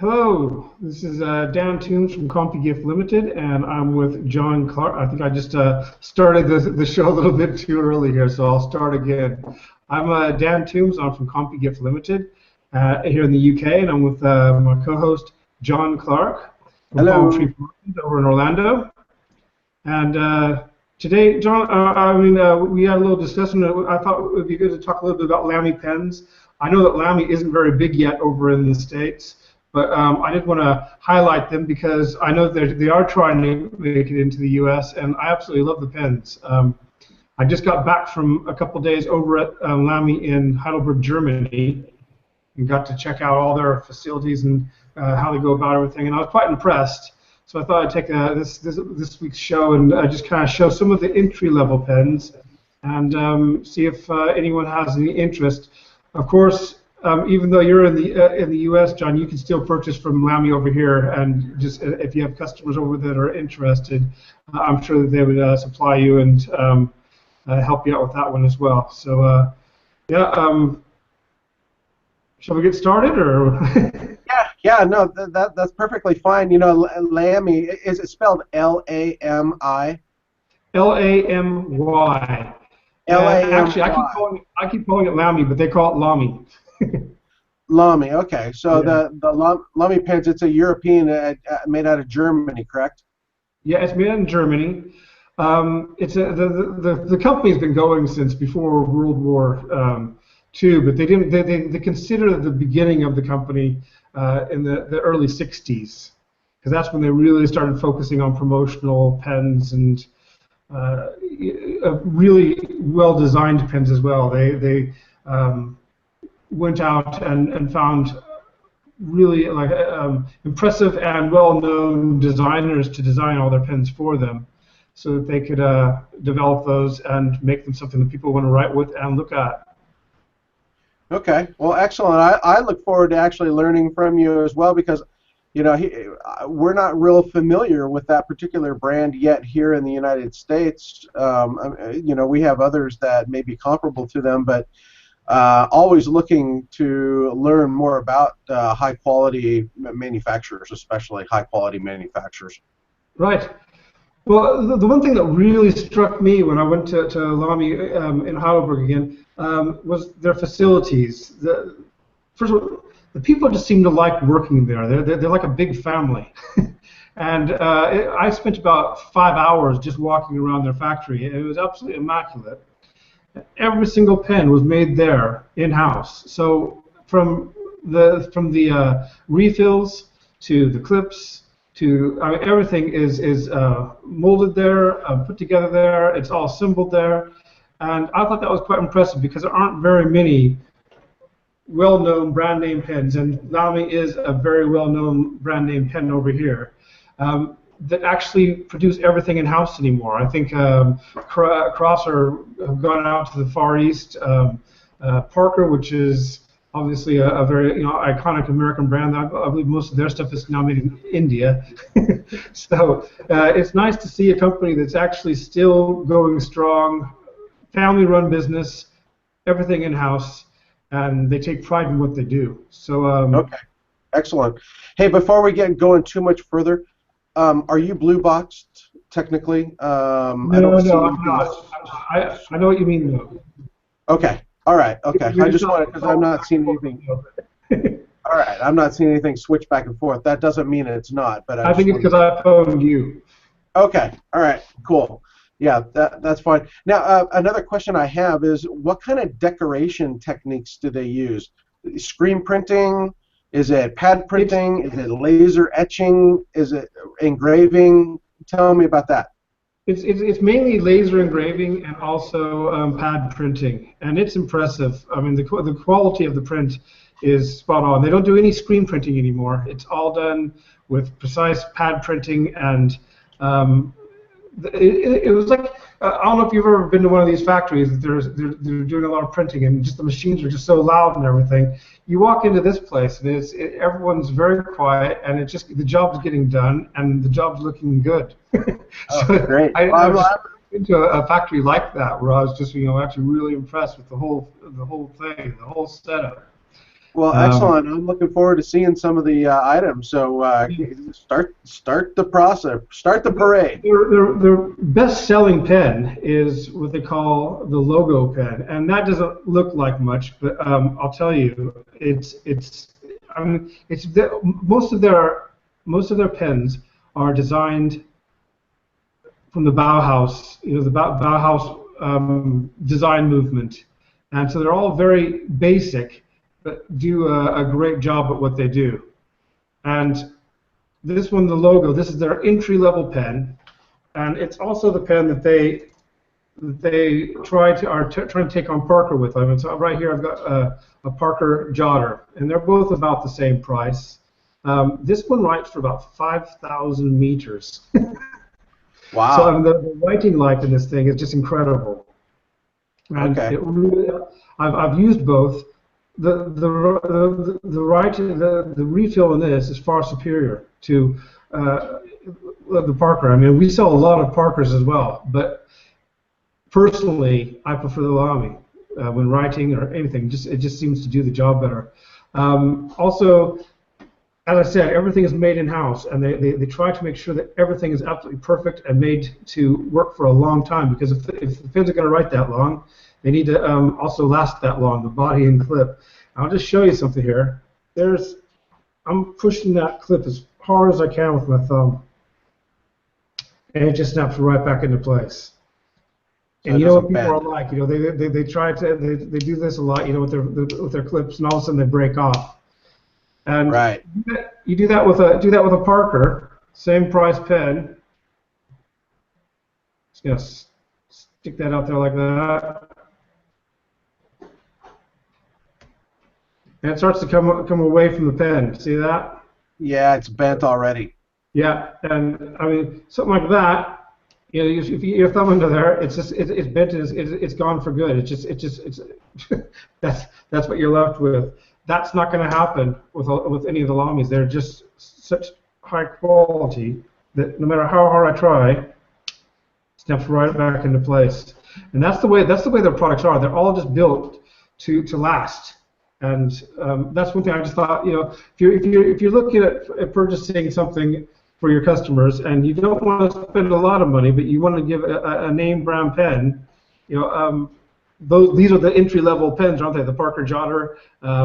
Hello, this is Dan Toombs from CompuGift Limited, and I'm with John Clark. I think I just started the show a little bit too early here, so I'll start again. I'm Dan Toombs. I'm from CompuGift Limited here in the UK, and I'm with my co-host John Clark from Hello. Palm Tree Farms over in Orlando. And today, John, we had a little discussion. I thought it would be good to talk a little bit about Lamy Pens. I know that Lamy isn't very big yet over in the States. But I did want to highlight them because I know they are trying to make it into the U.S., and I absolutely love the pens. I just got back from a couple days over at Lamy in Heidelberg, Germany, and got to check out all their facilities and how they go about everything, and I was quite impressed. So I thought I'd take this week's show and just kind of show some of the entry-level pens and see if anyone has any interest. Of course, even though you're in the U.S., John, you can still purchase from Lamy over here, and just if you have customers over that are interested, I'm sure that they would supply you and help you out with that one as well. So, shall we get started, or? No, that's perfectly fine. You know, Lamy, is it spelled L-A-M-I? L-A-M-Y. L-A-M-Y. Actually, I keep calling it Lamy, but they call it Lamy. Lamy, okay. So Yeah. the Lamy pens, it's a European made out of Germany, correct? Yeah, it's made in Germany. The company's been going since before World War II, but they consider the beginning of the company in the early '60s, because that's when they really started focusing on promotional pens and really well-designed pens as well. They went out and found really impressive and well-known designers to design all their pens for them, so that they could develop those and make them something that people want to write with and look at. Okay, well, excellent. I look forward to actually learning from you as well, because you know we're not real familiar with that particular brand yet here in the United States. You know, we have others that may be comparable to them, but always looking to learn more about high-quality manufacturers, especially high-quality manufacturers. Right. Well, the one thing that really struck me when I went to Lamy in Heidelberg again was their facilities. First of all, the people just seem to like working there. They're like a big family. And I spent about 5 hours just walking around their factory. It was absolutely immaculate. Every single pen was made there in-house. So from the refills to the clips to everything is molded there, put together there. It's all assembled there, and I thought that was quite impressive because there aren't very many well-known brand name pens, and Lamy is a very well-known brand name pen over here. That actually produce everything in-house anymore. I think Crosser have gone out to the Far East. Parker, which is obviously a very iconic American brand, I believe most of their stuff is now made in India. So it's nice to see a company that's actually still going strong, family-run business, everything in-house, and they take pride in what they do. So okay, excellent. Hey, before we get going too much further, are you blue boxed technically? No, I'm not. I know what you mean, though. Okay. All right. Okay. I just wanted, because I'm not seeing anything. All right. I'm not seeing anything switch back and forth. That doesn't mean it's not. But I think it's because I phoned you. Okay. All right. Cool. Yeah, that's fine. Now, another question I have is, what kind of decoration techniques do they use? Screen printing? Is it pad printing? Is it laser etching? Is it engraving? Tell me about that. It's mainly laser engraving and also pad printing, and it's impressive. I mean, the quality of the print is spot on. They don't do any screen printing anymore. It's all done with precise pad printing, and it was like, I don't know if you've ever been to one of these factories that they're doing a lot of printing, and just the machines are just so loud and everything. You walk into this place, and everyone's very quiet, and it's just the job's getting done, and the job's looking good. So great. I've been to a factory like that where I was just actually really impressed with the whole thing, the whole setup. Well, excellent. I'm looking forward to seeing some of the items. So start the process. Start the parade. Their best-selling pen is what they call the Logo pen, and that doesn't look like much, but I'll tell you, most of their pens are designed from the Bauhaus, the Bauhaus design movement, and so they're all very basic, but do a great job at what they do. And this one, the Logo, this is their entry-level pen, and it's also the pen that they trying to take on Parker with them. And so right here I've got a Parker Jotter, and they're both about the same price. This one writes for about 5,000 meters. Wow. So the writing life in this thing is just incredible. And okay. I've used both. The refill in this is far superior to the Parker. I mean, we sell a lot of Parkers as well, but personally, I prefer the Lamy when writing or anything. It just seems to do the job better. Also, as I said, everything is made in-house, and they try to make sure that everything is absolutely perfect and made to work for a long time, because if the pens are going to write that long, they need to also last that long, the body and clip. I'll just show you something here. I'm pushing that clip as hard as I can with my thumb, and it just snaps right back into place. And you know what people are like, they try to they do this a lot, with their clips, and all of a sudden they break off. And right. You do that with a Parker, same price pen. Just gonna stick that out there like that, and it starts to come away from the pen. See that? Yeah, it's bent already. Yeah, and I mean something like that. If you get your thumb under there, it's bent and it's gone for good. It's that's what you're left with. That's not going to happen with any of the Lamys. They're just such high quality that no matter how hard I try, it snaps right back into place. And that's the way their products are. They're all just built to last. And that's one thing I just thought. If you're looking at purchasing something for your customers and you don't want to spend a lot of money, but you want to give a name brand pen, these are the entry-level pens, aren't they? The Parker Jotter,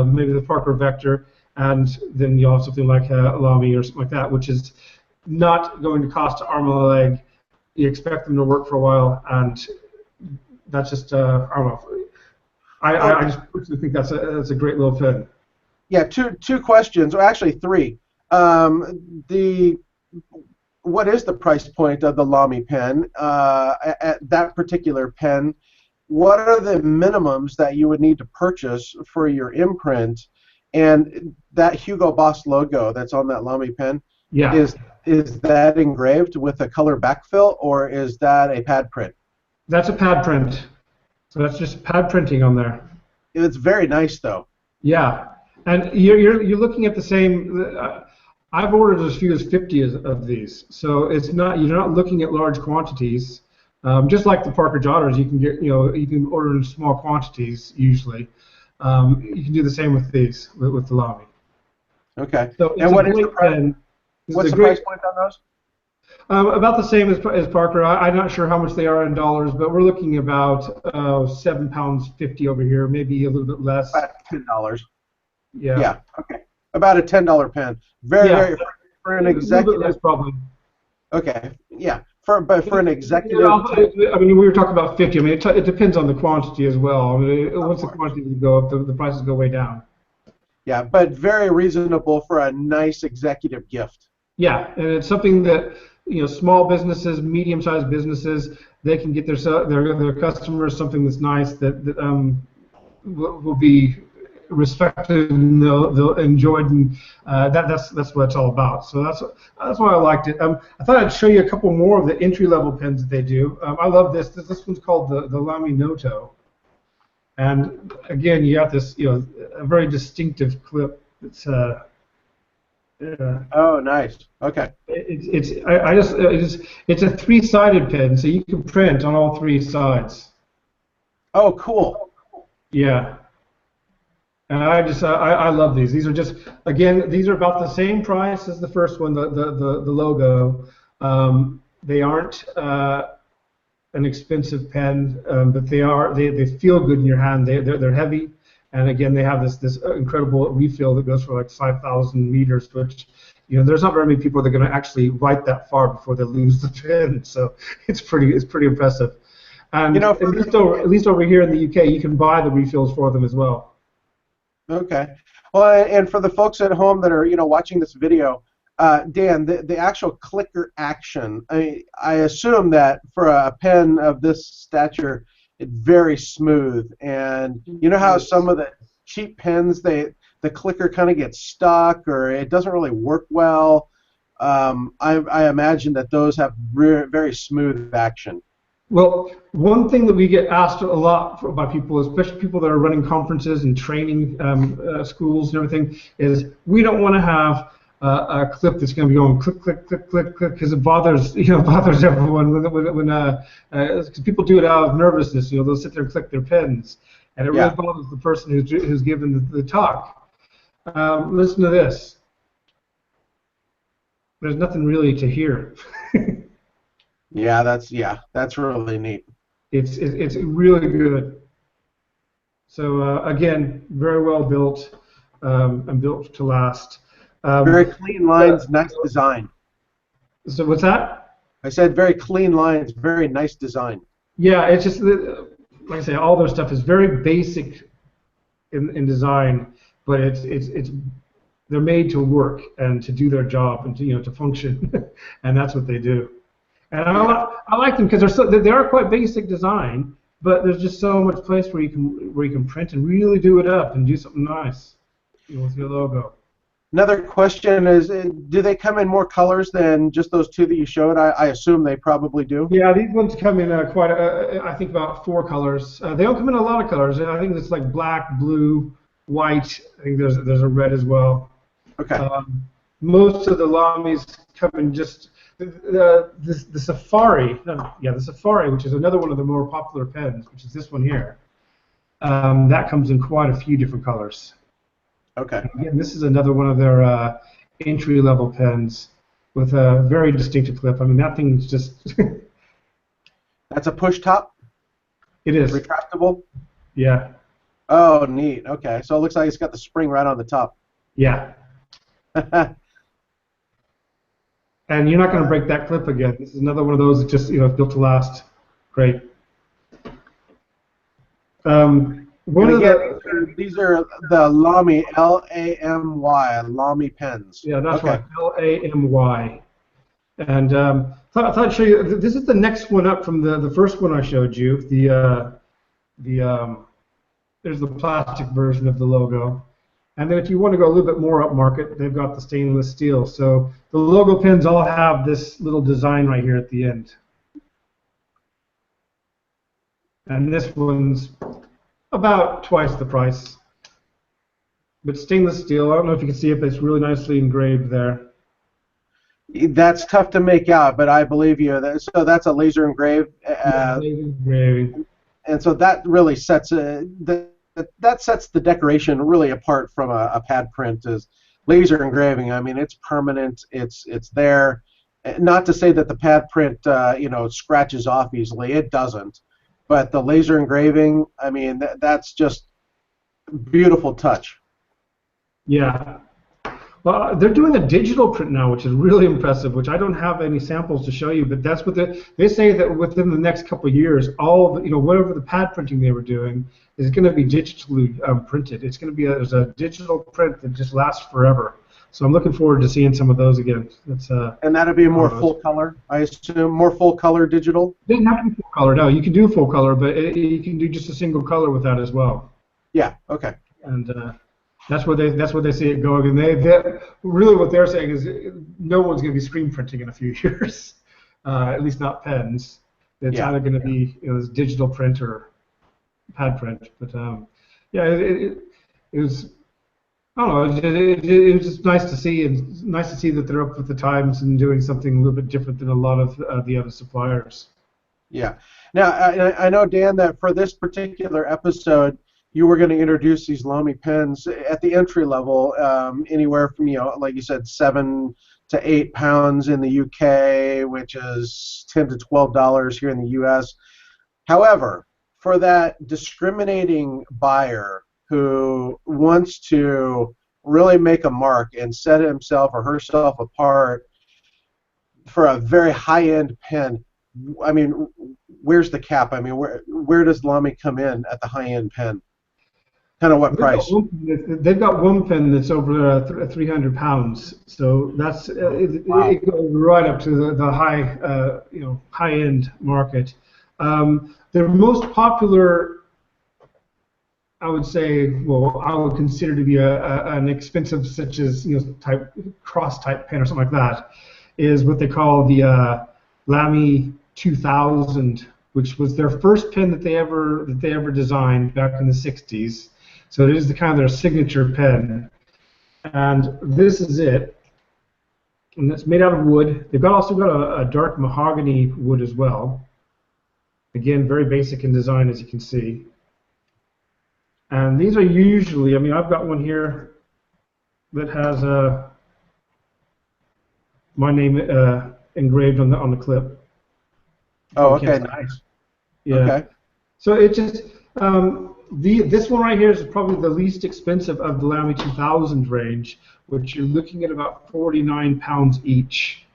maybe the Parker Vector, and then you have something like Lamy or something like that, which is not going to cost an arm and a leg. You expect them to work for a while, and that's just I don't know. I just personally think that's a great little pen. Yeah, two questions, or actually three. What is the price point of the Lamy pen? At that particular pen, what are the minimums that you would need to purchase for your imprint? And that Hugo Boss logo that's on that Lamy pen, yeah, is that engraved with a color backfill, or is that a pad print? That's a pad print. So that's just pad printing on there. It's very nice, though. Yeah, and you're looking at the same. I've ordered as few as 50 of these, so you're not looking at large quantities. Just like the Parker Jotters, you can order in small quantities usually. You can do the same with these, with the Lamy. Okay. So and what is the price? What's the price point on those? About the same as Parker. I'm not sure how much they are in dollars, but we're looking about £7.50 over here, maybe a little bit less. About $10. Yeah. Yeah. Okay. About a $10 pen. Very for an executive. Less probably. Okay. Yeah. But for an executive. I mean, we were talking about 50. I mean, it depends on the quantity as well. I mean, once the quantities go up, the prices go way down. Yeah, but very reasonable for a nice executive gift. Yeah, and it's something that small businesses, medium-sized businesses, they can get their customers something that's nice that will be respected and they'll enjoy it, and that's what it's all about. So that's why I liked it. I thought I'd show you a couple more of the entry-level pens that they do. I love this. This one's called the Lamy Noto, and again, you got this a very distinctive clip. It's oh, nice. Okay. It's a three-sided pen, so you can print on all three sides. Oh, cool. Yeah. And I love these. These are just, again, these are about the same price as the first one, the logo. They aren't an expensive pen, but they feel good in your hand. They're heavy, and again they have this incredible refill that goes for like 5,000 meters, which there's not very many people that are going to actually write that far before they lose the pen. So it's pretty impressive. And at least over here in the UK, you can buy the refills for them as well. Okay. Well, and for the folks at home that are watching this video, Dan, the actual clicker action, I assume that for a pen of this stature, it's very smooth. And you know how some of the cheap pens, the clicker kind of gets stuck or it doesn't really work well. I imagine that those have very smooth action. Well, one thing that we get asked a lot by people, especially people that are running conferences and training schools and everything, is we don't want to have a clip that's going to be going click, click, click, click, click, because it bothers everyone because people do it out of nervousness. They'll sit there and click their pens, and it really bothers the person who's given the talk. Listen to this. There's nothing really to hear. Yeah, that's really neat. It's really good. So again, very well built and built to last. Very clean lines, nice design. So what's that? I said very clean lines, very nice design. Yeah, it's just like I say, all their stuff is very basic in design, but it's they're made to work and to do their job and to function, and that's what they do. And I like them because they are quite basic design, but there's just so much place where you can print and really do it up and do something nice with your logo. Another question is, do they come in more colors than just those two that you showed? I assume they probably do. Yeah, these ones come in I think about 4 colors. They don't come in a lot of colors. I think it's like black, blue, white. I think there's a red as well. Okay. Most of the Lamys come in just the Safari. The Safari, which is another one of the more popular pens, which is this one here. That comes in quite a few different colors. Okay. Again, this is another one of their entry-level pens with a very distinctive clip. I mean, that thing's just... That's a push top? It is. Retractable? Yeah. Oh, neat. Okay. So it looks like it's got the spring right on the top. Yeah. And you're not going to break that clip again. This is another one of those that just, built to last. Great. These are the Lamy, L-A-M-Y, Lamy pens. Yeah, that's right, L-A-M-Y. And I thought I'd show you, this is the next one up from the first one I showed you. There's the plastic version of the logo. And then if you want to go a little bit more upmarket, they've got the stainless steel. So the logo pens all have this little design right here at the end. And this one's about twice the price. But stainless steel, I don't know if you can see it, but it's really nicely engraved there. That's tough to make out, but I believe you. So that's a laser engraved. Laser engraving. And so that really sets that sets the decoration really apart from a pad print. Is laser engraving. I mean, it's permanent. It's there. Not to say that the pad print scratches off easily. It doesn't. But the laser engraving, I mean, that's just beautiful touch. Yeah. Well, they're doing a digital print now, which is really impressive, which I don't have any samples to show you, but that's what they say that within the next couple of years, all of whatever the pad printing they were doing is going to be digitally printed. It's going to be there's a digital print that just lasts forever. So I'm looking forward to seeing some of those again. And that'll be more full color, I assume, more full color digital? It doesn't have to be full color, no. You can do full color, but you can do just a single color with that as well. Yeah, okay. And that's where they see it going. And they really what they're saying is no one's going to be screen printing in a few years, at least not pens. It's either going to be this digital print or pad print. But it was. I don't know. It was just nice to see, and nice to see that they're up with the times and doing something a little bit different than a lot of the other suppliers. Yeah. Now I know, Dan, that for this particular episode, you were going to introduce these Lamy pens at the entry level, anywhere from, like you said, £7 to £8 in the UK, which is $10 to $12 here in the US. However, for that discriminating buyer who wants to really make a mark and set himself or herself apart for a very high-end pen, I mean, where's the cap? I mean, where does Lamy come in at the high-end pen? Kind of what price? They've got one pen that's over £300, so that's Wow. it goes right up to the high high-end market. Their most popular, I would say, well, I would consider to be an expensive, such as type cross type pen or something like that, is what they call the Lamy 2000, which was their first pen that they ever designed back in the '60s. So it is the kind of their signature pen, and this is it. And it's made out of wood. They've also got a dark mahogany wood as well. Again, very basic in design, as you can see. And these are usually, I mean, I've got one here that has my name engraved on the clip. Oh, okay, nice. Yeah. Okay. So it just this one right here is probably the least expensive of the Lamy 2000 range, which you're looking at about £49 each.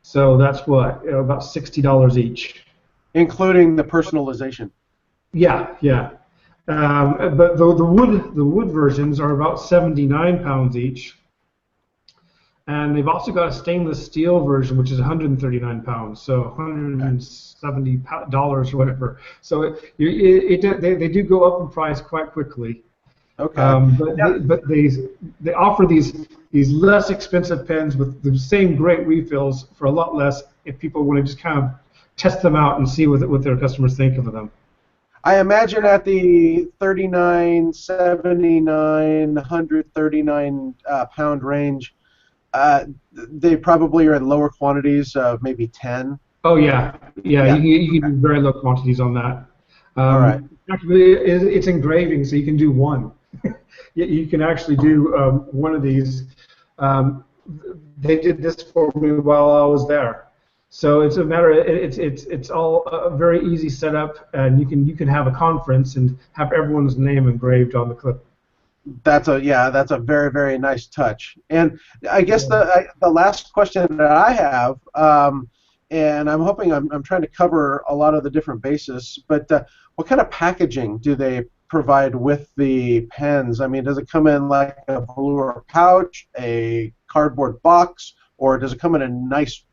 So that's what, about $60 each. Including the personalization. Yeah, yeah. But the wood versions are about £79 each, and they've also got a stainless steel version, which is £139, so $170 or whatever. So they do go up in price quite quickly. Okay. But they offer these less expensive pens with the same great refills for a lot less if people want to just kind of test them out and see what their customers think of them. I imagine at the 39, 79, 139 pound range, they probably are in lower quantities of maybe 10. Oh yeah, yeah. You can do very low quantities on that. All right. Actually, it's engraving, so you can do one. You can actually do one of these. They did this for me while I was there. So it's a matter. It's all a very easy setup, and you can have a conference and have everyone's name engraved on the clip. That's a very, very nice touch. And I guess the last question that I have, and I'm hoping I'm trying to cover a lot of the different bases, but what kind of packaging do they provide with the pens? I mean, does it come in like a velour pouch, a cardboard box, or does it come in a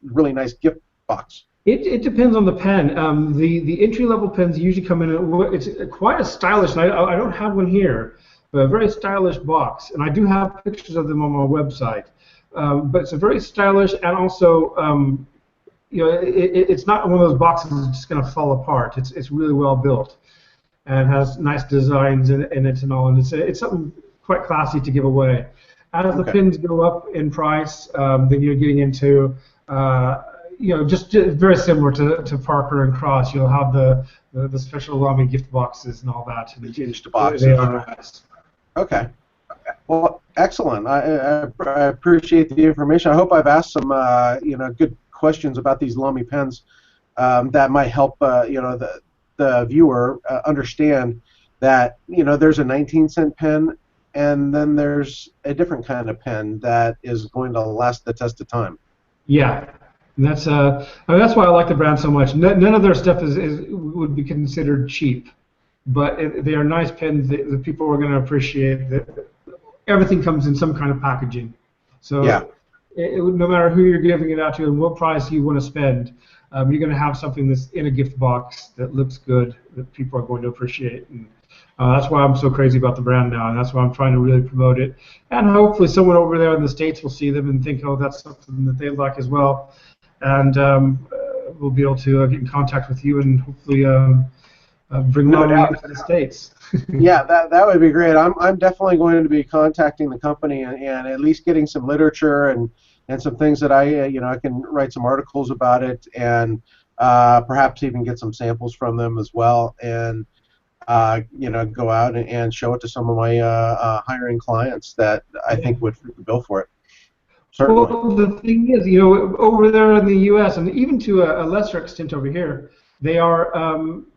really nice gift box? It depends on the pen. The entry-level pens usually come in. It's quite a stylish. And I don't have one here, but a very stylish box. And I do have pictures of them on my website. But it's a very stylish, and also it's not one of those boxes that's just going to fall apart. It's really well built, and has nice designs in it and all. And it's something quite classy to give away. As the pins go up in price, then you're getting into just very similar to Parker and Cross. You'll have the special Lamy gift boxes and all that. And the boxes. They are nice. Okay. Well, excellent. I appreciate the information. I hope I've asked some good questions about these Lamy pens that might help the viewer understand that there's a 19-cent pen, and then there's a different kind of pen that is going to last the test of time. Yeah. And that's that's why I like the brand so much. None of their stuff would be considered cheap, but they are nice pens that people are going to appreciate. That everything comes in some kind of packaging, so no matter who you're giving it out to and what price you want to spend, you're going to have something that's in a gift box that looks good, that people are going to appreciate. And that's why I'm so crazy about the brand now, and that's why I'm trying to really promote it. And hopefully someone over there in the States will see them and think, oh, that's something that they like as well. And we'll be able to get in contact with you and hopefully bring them out to the States. Yeah, that would be great. I'm definitely going to be contacting the company and at least getting some literature and some things that I can write some articles about it, and perhaps even get some samples from them as well. And go out and show it to some of my hiring clients that I think would fit the bill for it. Certainly. Well, the thing is, over there in the U.S. and even to a lesser extent over here, they are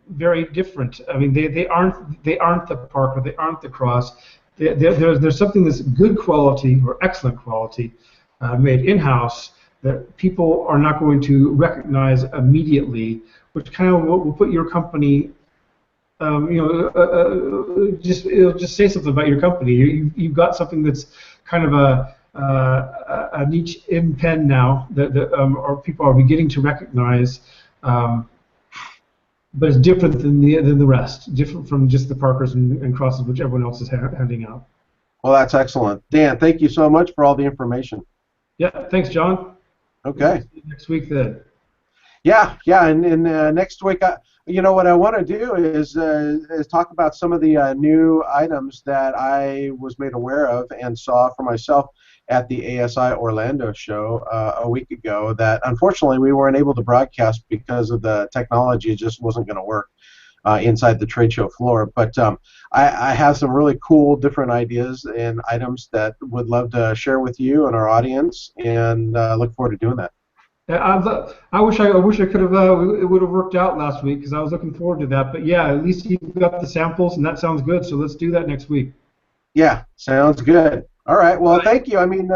very different. I mean, they aren't the Parker, they aren't the Cross. There's something that's good quality or excellent quality made in-house that people are not going to recognize immediately, which kind of will put your company. It'll just say something about your company. You've got something that's kind of a niche in pen now that or people are beginning to recognize, but it's different than the rest, different from just the Parkers and Crosses, which everyone else is handing out. Well, that's excellent. Dan, thank you so much for all the information. Yeah, thanks, John. Okay. We'll see you next week then. Yeah, and next week, what I want to do is talk about some of the new items that I was made aware of and saw for myself at the ASI Orlando show a week ago that unfortunately we weren't able to broadcast because of the technology. It just wasn't going to work inside the trade show floor. But I have some really cool different ideas and items that would love to share with you and our audience, and look forward to doing that. I wish I could have. It would have worked out last week because I was looking forward to that. But yeah, at least you've got the samples, and that sounds good. So let's do that next week. Yeah, sounds good. All right. Well, thank you. I mean,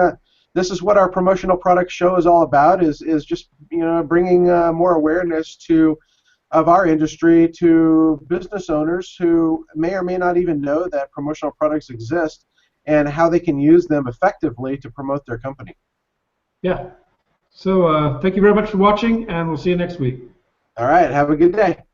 this is what our promotional product show is all about. Is just bringing more awareness of our industry to business owners who may or may not even know that promotional products exist and how they can use them effectively to promote their company. Yeah. So thank you very much for watching, and we'll see you next week. All right. Have a good day.